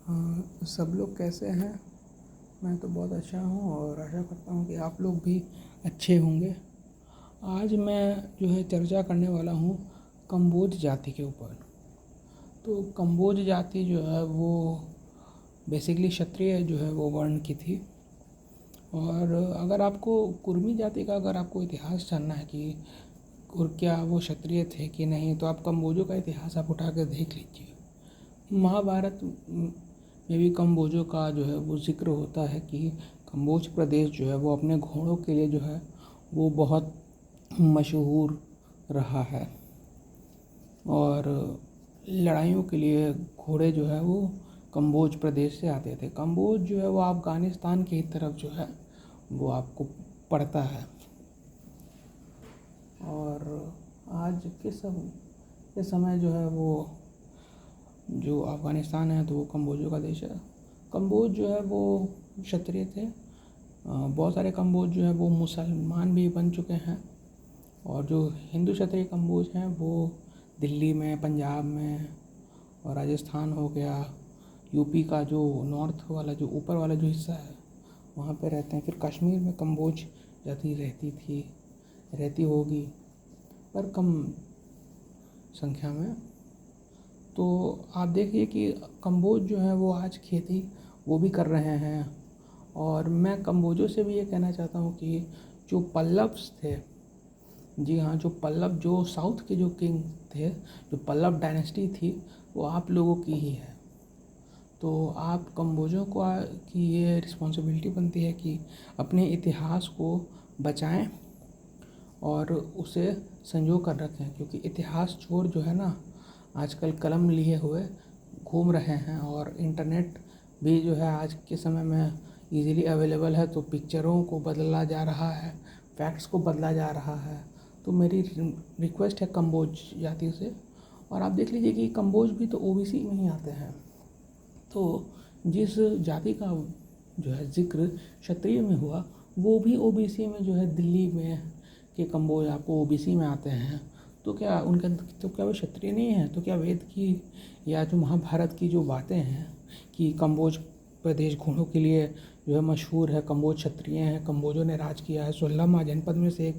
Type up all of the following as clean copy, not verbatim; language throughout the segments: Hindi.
हाँ, सब लोग कैसे हैं। मैं तो बहुत अच्छा हूँ और आशा करता हूँ कि आप लोग भी अच्छे होंगे। आज मैं जो है चर्चा करने वाला हूँ कम्बोज जाति के ऊपर। तो कम्बोज जाति जो है वो बेसिकली क्षत्रिय जो है वो वर्ण की थी। और अगर आपको कुर्मी जाति का अगर आपको इतिहास जानना है कि क्या वो क्षत्रिय थे कि नहीं, तो आप कम्बोजों का इतिहास आप उठा कर देख लीजिए। महाभारत में भी कम्बोजों का जो है वो ज़िक्र होता है कि कम्बोज प्रदेश जो है वो अपने घोड़ों के लिए जो है वो बहुत मशहूर रहा है। और लड़ाइयों के लिए घोड़े जो है वो कम्बोज प्रदेश से आते थे। कम्बोज जो है वो अफ़गानिस्तान की तरफ जो है वो आपको पड़ता है। और आज के समय जो है वो जो अफ़गानिस्तान है तो वो कम्बोजों का देश है। कम्बोज जो है वो क्षत्रिय थे। बहुत सारे कम्बोज जो है वो मुसलमान भी बन चुके हैं। और जो हिंदू क्षत्रिय कम्बोज हैं वो दिल्ली में, पंजाब में और राजस्थान हो गया, यूपी का जो नॉर्थ वाला जो ऊपर वाला जो हिस्सा है वहाँ पे रहते हैं। फिर कश्मीर में कम्बोज जाति रहती होगी, पर कम संख्या में। तो आप देखिए कि कम्बोज जो है वो आज खेती वो भी कर रहे हैं। और मैं कम्बोजों से भी ये कहना चाहता हूँ कि जो पल्लव्स थे, जी हाँ, जो पल्लव जो साउथ के जो किंग थे, जो पल्लव डायनेस्टी थी, वो आप लोगों की ही है। तो आप कम्बोजों को की ये रिस्पॉन्सिबिलिटी बनती है कि अपने इतिहास को बचाएं और उसे संजो कर रखें, क्योंकि इतिहास चोर जो है ना आजकल कलम लिए हुए घूम रहे हैं। और इंटरनेट भी जो है आज के समय में इजीली अवेलेबल है, तो पिक्चरों को बदला जा रहा है, फैक्ट्स को बदला जा रहा है। तो मेरी रिक्वेस्ट है कम्बोज जाति से। और आप देख लीजिए कि कम्बोज भी तो ओबीसी में ही आते हैं। तो जिस जाति का जो है ज़िक्र क्षत्रिय में हुआ, वो भी ओबीसी में जो है दिल्ली में के कम्बोज आपको ओबीसी में आते हैं। तो क्या उनका तो क्या वो क्षत्रिय नहीं है? तो क्या वेद की या जो महाभारत की जो बातें हैं कि कम्बोज प्रदेश घोड़ों के लिए जो है मशहूर है, कम्बोज क्षत्रिय हैं, कम्बोजों ने राज किया है, 16 महाजनपद में से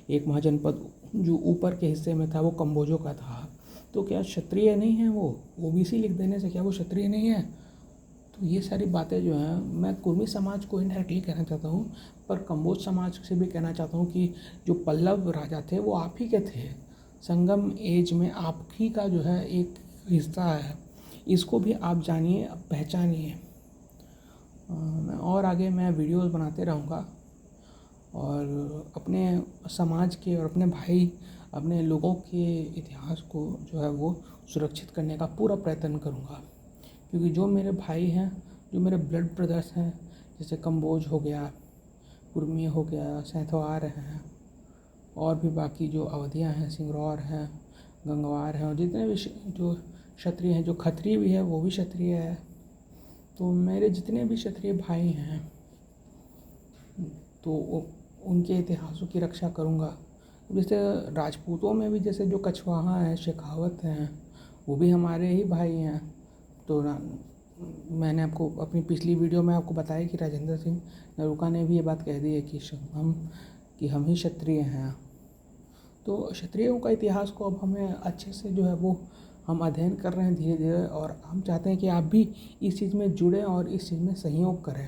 एक महाजनपद जो ऊपर के हिस्से में था वो कम्बोजों का था। तो क्या क्षत्रिय नहीं है वो? ओबीसी लिख देने से क्या वो क्षत्रिय नहीं है? तो ये सारी बातें जो हैं, मैं कुर्मी समाज को इनडायरेक्टली कहना चाहता हूँ, पर कम्बोज समाज से भी कहना चाहता हूँ कि जो पल्लव राजा थे वो आप ही के थे। संगम एज में आप ही का जो है एक हिस्सा है, इसको भी आप जानिए, पहचानिए। और आगे मैं वीडियोस बनाते रहूँगा और अपने समाज के और अपने भाई, अपने लोगों के इतिहास को जो है वो सुरक्षित करने का पूरा प्रयत्न करूँगा। क्योंकि जो मेरे भाई हैं, जो मेरे ब्लड ब्रदर्स हैं, जैसे कम्बोज हो गया, कुर्मी हो गया, सैंथवार हैं, और भी बाकी जो अवधियाँ हैं, सिंगरौर हैं, गंगवार हैं, और जितने भी जो क्षत्रिय हैं, जो खत्रिय भी है वो भी क्षत्रिय है। तो मेरे जितने भी क्षत्रिय भाई हैं तो उनके इतिहासों की रक्षा करूँगा। जैसे राजपूतों में भी जैसे जो कछवाहा हैं, शेखावत हैं, वो भी हमारे ही भाई हैं। तो मैंने आपको अपनी पिछली वीडियो में आपको बताया कि राजेंद्र सिंह नरूका ने भी ये बात कह दी है कि हम ही क्षत्रिय हैं। तो क्षत्रियों का इतिहास को अब हमें अच्छे से जो है वो हम अध्ययन कर रहे हैं धीरे धीरे, और हम चाहते हैं कि आप भी इस चीज़ में जुड़ें और इस चीज़ में सहयोग करें।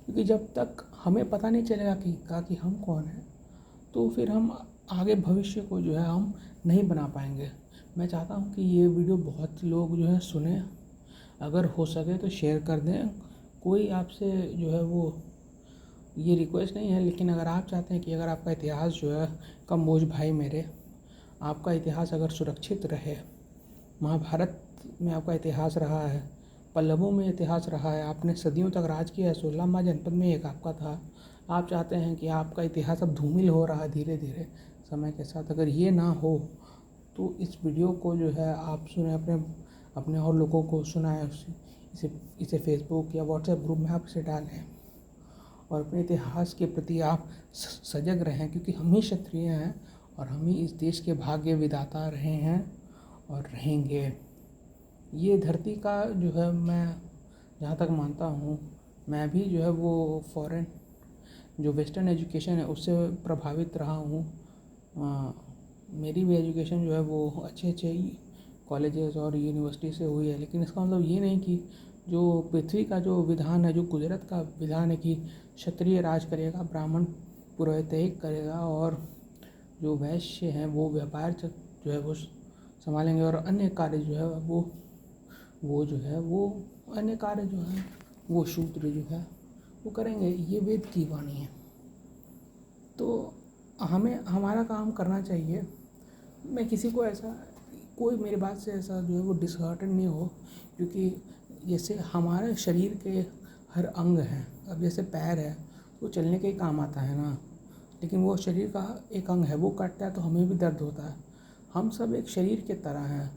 क्योंकि जब तक हमें पता नहीं चलेगा कि हम कौन हैं, तो फिर हम आगे भविष्य को जो है हम नहीं बना पाएंगे। मैं चाहता हूँ कि ये वीडियो बहुत लोग जो है सुने, अगर हो सके तो शेयर कर दें। कोई आपसे जो है वो ये रिक्वेस्ट नहीं है, लेकिन अगर आप चाहते हैं कि अगर आपका इतिहास जो है कम्बोज भाई मेरे, आपका इतिहास अगर सुरक्षित रहे, महाभारत में आपका इतिहास रहा है, पल्लवों में इतिहास रहा है, आपने सदियों तक राज किया है, 16 महाजनपद में एक आपका था। आप चाहते हैं कि आपका इतिहास अब धूमिल हो रहा है धीरे धीरे समय के साथ, अगर ये ना हो तो इस वीडियो को जो है आप सुने, अपने अपने और लोगों को सुनाएं, इसे फेसबुक या व्हाट्सएप ग्रुप में आप इसे डालें। और अपने इतिहास के प्रति आप सजग रहें, क्योंकि हम ही क्षत्रिय हैं और हम ही इस देश के भाग्य विधाता रहे हैं और रहेंगे। ये धरती का जो है मैं जहाँ तक मानता हूँ, मैं भी जो है वो फॉरेन जो वेस्टर्न एजुकेशन है उससे प्रभावित रहा हूँ। मेरी भी एजुकेशन जो है वो अच्छे अच्छे कॉलेजेस और यूनिवर्सिटी से हुई है, लेकिन इसका मतलब ये नहीं कि जो पृथ्वी का जो विधान है, जो कुदरत का विधान है कि क्षत्रिय राज करेगा, ब्राह्मण पुरोहित करेगा और जो वैश्य हैं वो व्यापार जो है वो संभालेंगे और अन्य कार्य जो है वो जो है वो अन्य कार्य जो है वो शूद्र जो है वो करेंगे। ये वेद की वाणी है। तो हमें हमारा काम करना चाहिए। मैं किसी को ऐसा, कोई मेरी बात से ऐसा जो है वो डिसहार्टेड नहीं हो, क्योंकि जैसे हमारे शरीर के हर अंग हैं, अब जैसे पैर है वो चलने के ही काम आता है ना, लेकिन वो शरीर का एक अंग है, वो कटता है तो हमें भी दर्द होता है। हम सब एक शरीर के तरह हैं।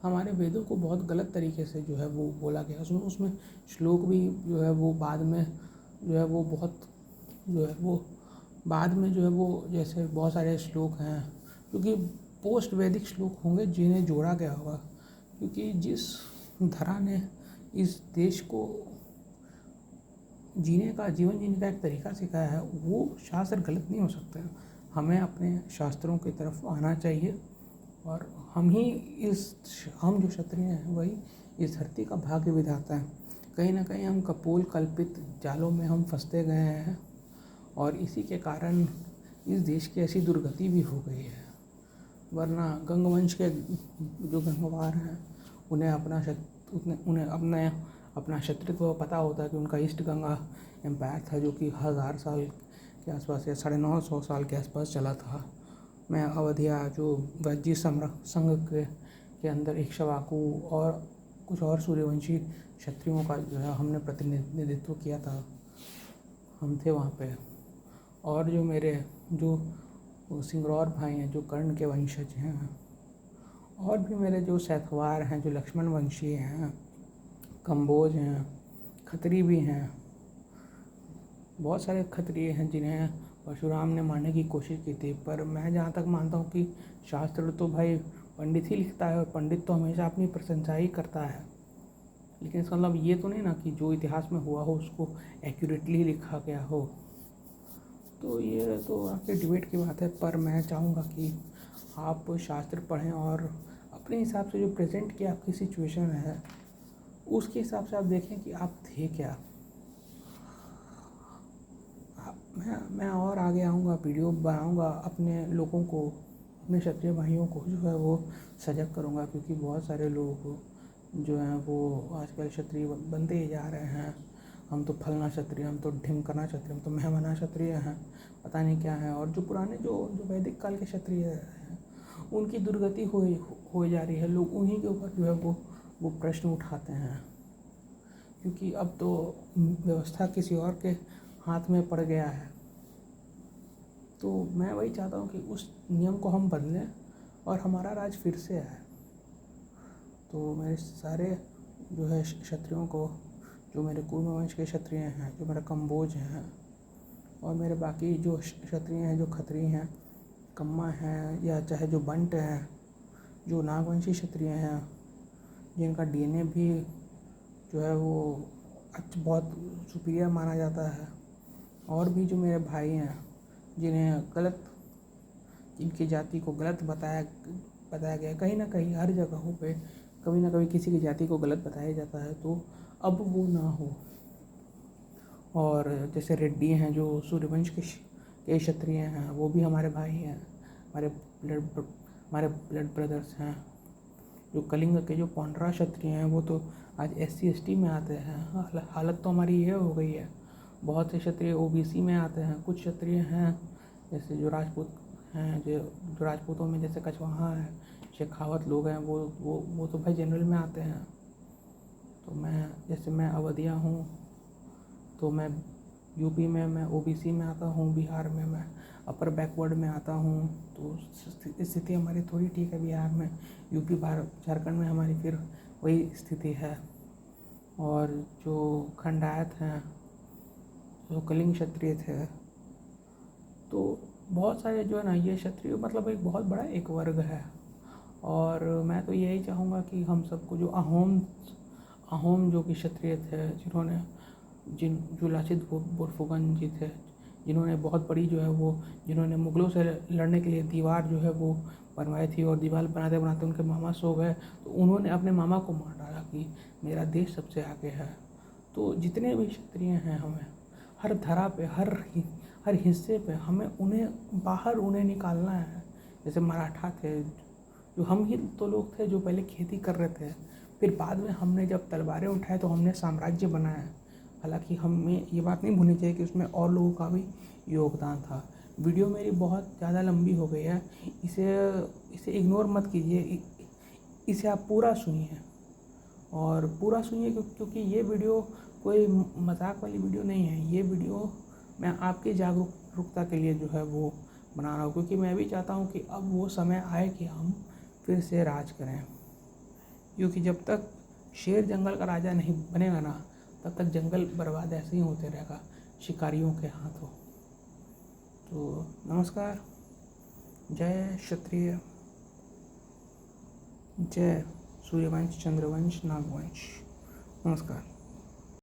हमारे वेदों को बहुत गलत तरीके से जो है वो बोला गया, उसमें उसमें श्लोक भी जो है वो बाद में जो है वो बहुत जो है वो बाद में जो है वो जैसे बहुत सारे श्लोक हैं क्योंकि पोस्ट वैदिक श्लोक होंगे जिन्हें जोड़ा गया होगा, क्योंकि जिस धरा ने इस देश को जीवन जीने का एक तरीका सिखाया है वो शास्त्र गलत नहीं हो सकते। हमें अपने शास्त्रों की तरफ आना चाहिए और हम जो क्षत्रिय हैं वही इस धरती का भाग्य विधाता है। कहीं ना कहीं हम कपोल कल्पित जालों में हम फंसते गए हैं और इसी के कारण इस देश की ऐसी दुर्गति भी हो गई है। वरना गंगवंश के जो गंगवार हैं उन्हें अपना क्षत्रित्व पता होता है कि उनका ईस्ट गंगा एम्पायर था जो कि 1000 साल के आसपास या 950 साल के आसपास चला था। मैं अवधिया जो वज्जी संघ के अंदर इक्ष्वाकु और कुछ और सूर्यवंशी क्षत्रियों का जो है हमने प्रतिनिधित्व किया था, हम थे वहाँ पे। और जो मेरे जो सिंगरौर भाई हैं जो कर्ण के वंशज हैं, और भी मेरे जो सैथवार हैं जो लक्ष्मण वंशी हैं, कंबोज हैं, खत्री भी हैं, बहुत सारे खत्रिय हैं जिन्हें परशुराम ने मारने की कोशिश की थी। पर मैं जहाँ तक मानता हूँ कि शास्त्र तो भाई पंडित ही लिखता है और पंडित तो हमेशा अपनी प्रशंसा ही करता है, लेकिन इसका मतलब ये तो नहीं ना कि जो इतिहास में हुआ हो उसको एक्यूरेटली लिखा गया हो। तो ये तो आपके डिबेट की बात है, पर मैं चाहूँगा कि आप शास्त्र पढ़ें और अपने हिसाब से जो प्रेजेंट की आपकी सिचुएशन है उसके हिसाब से आप देखें कि आप थे क्या। मैं और आगे आऊँगा, वीडियो बनाऊँगा, अपने लोगों को, अपने क्षत्रिय भाइयों को जो है वो सजग करूँगा, क्योंकि बहुत सारे लोग जो हैं वो आजकल क्षत्रिय बनते ही जा रहे हैं। हम तो फलना क्षत्रिय, हम तो ढिमकना क्षत्रिय, हम तो मेहमना क्षत्रिय हैं, पता नहीं क्या है। और जो पुराने जो वैदिक काल के क्षत्रिय हैं उनकी दुर्गति हो जा रही है। लोग उन्हीं के ऊपर जो है वो प्रश्न उठाते हैं, क्योंकि अब तो व्यवस्था किसी और के हाथ में पड़ गया है। तो मैं वही चाहता हूँ कि उस नियम को हम बदलें और हमारा राज फिर से आए। तो मेरे सारे जो है क्षत्रियों को, जो मेरे कूर्म वंश के क्षत्रिय हैं, जो मेरे कंबोज हैं और मेरे बाकी जो क्षत्रिय हैं, जो खत्री हैं, कम्मा हैं, या चाहे जो बंट हैं, जो नागवंशी क्षत्रिय हैं जिनका डीएनए भी जो है वो बहुत सुपीरियर माना जाता है, और भी जो मेरे भाई हैं जिनकी जाति को गलत बताया गया, कहीं ना कहीं हर जगहों पे कभी ना कभी किसी की जाति को गलत बताया जाता है, तो अब वो ना हो। और जैसे रेड्डी हैं जो सूर्यवंश के क्षत्रिय हैं, वो भी हमारे भाई हैं, हमारे ब्लड ब्रदर्स हैं। जो कलिंग के जो पौंड्रा क्षत्रिय हैं वो तो आज SC ST में आते हैं। हालत तो हमारी ये हो गई है। बहुत से क्षत्रिय OBC में आते हैं। कुछ क्षत्रिय हैं जैसे जो राजपूत हैं, जो राजपूतों में जैसे कछवाहा है, शेखावत लोग हैं, वो तो भाई जनरल में आते हैं। तो मैं अवधिया हूँ, तो मैं यूपी में मैं OBC में आता हूँ, बिहार में मैं अपर बैकवर्ड में आता हूँ। तो स्थिति हमारी थोड़ी ठीक है बिहार में, यूपी झारखंड में हमारी फिर वही स्थिति है। और जो खंडायत हैं, जो कलिंग क्षत्रिय थे, तो बहुत सारे जो है ना ये क्षत्रिय मतलब एक बहुत बड़ा एक वर्ग है। और मैं तो यही चाहूँगा कि हम सबको जो अहोम जो कि क्षत्रिय थे, जिन्होंने जो लाचित बोरफुकन जी थे, जिन्होंने बहुत बड़ी जो है वो, जिन्होंने मुग़लों से लड़ने के लिए दीवार जो है वो बनवाई थी, और दीवार बनाते बनाते उनके मामा सो गए, तो उन्होंने अपने मामा को मार डाला कि मेरा देश सबसे आगे है। तो जितने भी क्षत्रिय हैं, हमें हर धरा पे, हर हिस्से पे हमें उन्हें निकालना है। जैसे मराठा थे, जो हम ही तो लोग थे जो पहले खेती कर रहे थे, फिर बाद में हमने जब तलवारें उठाए तो हमने साम्राज्य बनाया। हालांकि हमें ये बात नहीं भूलनी चाहिए कि उसमें और लोगों का भी योगदान था। वीडियो मेरी बहुत ज़्यादा लंबी हो गई है, इसे इग्नोर मत कीजिए, इसे आप पूरा सुनिए, और पूरा सुनिए क्योंकि ये वीडियो कोई मजाक वाली वीडियो नहीं है। ये वीडियो मैं आपकी जागरूकता के लिए जो है वो बना रहा हूँ, क्योंकि मैं भी चाहता हूँ कि अब वो समय आए कि हम फिर से राज करें। क्योंकि जब तक शेर जंगल का राजा नहीं बनेगा ना, तब तक जंगल बर्बाद ऐसे ही होते रहेगा शिकारियों के हाथों। तो नमस्कार, जय क्षत्रिय, जय सूर्यवंश, चंद्रवंश, नागवंश। नमस्कार।